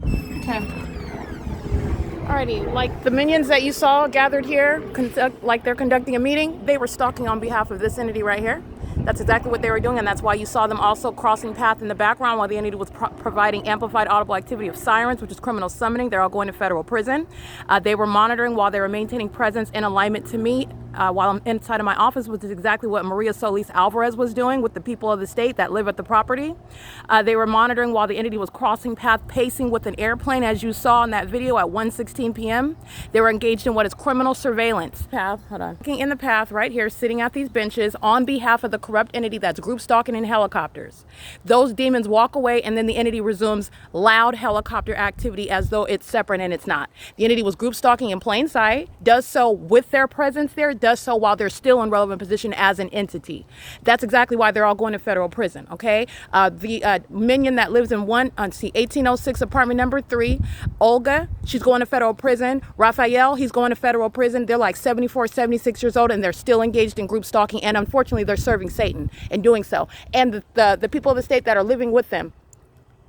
Okay. Alrighty, like the minions that you saw gathered here, like they're conducting a meeting, they were stalking on behalf of this entity right here. That's exactly what they were doing, and that's why you saw them also crossing path in the background while the entity was providing amplified audible activity of sirens, which is criminal summoning. They're all going to federal prison. They were monitoring while they were maintaining presence in alignment to me while I'm inside of my office, which is exactly what Maria Solis Alvarez was doing with the people of the state that live at the property. They were monitoring while the entity was crossing path, pacing with an airplane, as you saw in that video at 1:16 p.m. They were engaged in what is criminal surveillance. Hold on. Looking in the path right here, sitting at these benches on behalf of the corrupt entity that's group stalking in helicopters. Those demons walk away, and then the entity resumes loud helicopter activity as though it's separate, and it's not. The entity was group stalking in plain sight, does so with their presence there, does so while they're still in relevant position as an entity. That's exactly why they're all going to federal prison, okay? The minion that lives in 1806 apartment number 3, Olga, she's going to federal prison. Raphael, he's going to federal prison. They're like 74, 76 years old, and they're still engaged in group stalking, and unfortunately they're serving Satan in doing so. And the people of the state that are living with them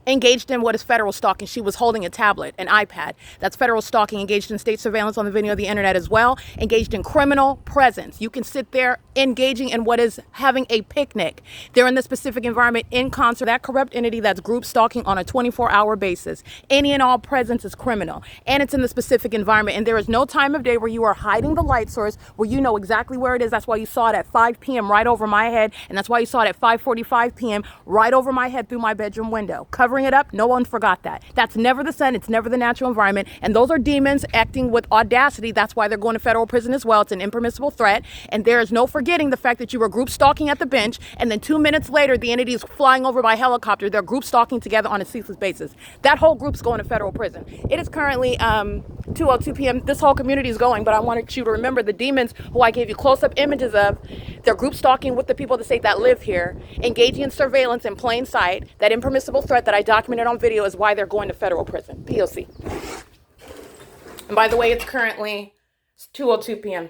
engaged in what is federal stalking. She was holding a tablet, an iPad. That's federal stalking. Engaged in state surveillance on the video of the internet as well. Engaged in criminal presence. You can sit there engaging in what is having a picnic. They're in the specific environment in concert. That corrupt entity that's group stalking on a 24-hour basis. Any and all presence is criminal. And it's in the specific environment. And there is no time of day where you are hiding the light source, where you know exactly where it is. That's why you saw it at 5 p.m. right over my head. And that's why you saw it at 5:45 p.m. right over my head through my bedroom window. Covering it up, no one forgot that. That's never the sun, it's never the natural environment, and those are demons acting with audacity. That's why they're going to federal prison as well. It's an impermissible threat, and there is no forgetting the fact that you were group stalking at the bench, and then 2 minutes later, the entity is flying over by helicopter. They're group stalking together on a ceaseless basis. That whole group's going to federal prison. It is currently 2:02 p.m. This whole community is going, but I wanted you to remember the demons who I gave you close-up images of. They're group stalking with the people of the state that live here, engaging in surveillance in plain sight. That impermissible threat that I documented on video is why they're going to federal prison. P.O.C. And by the way, it's currently 2:02 p.m.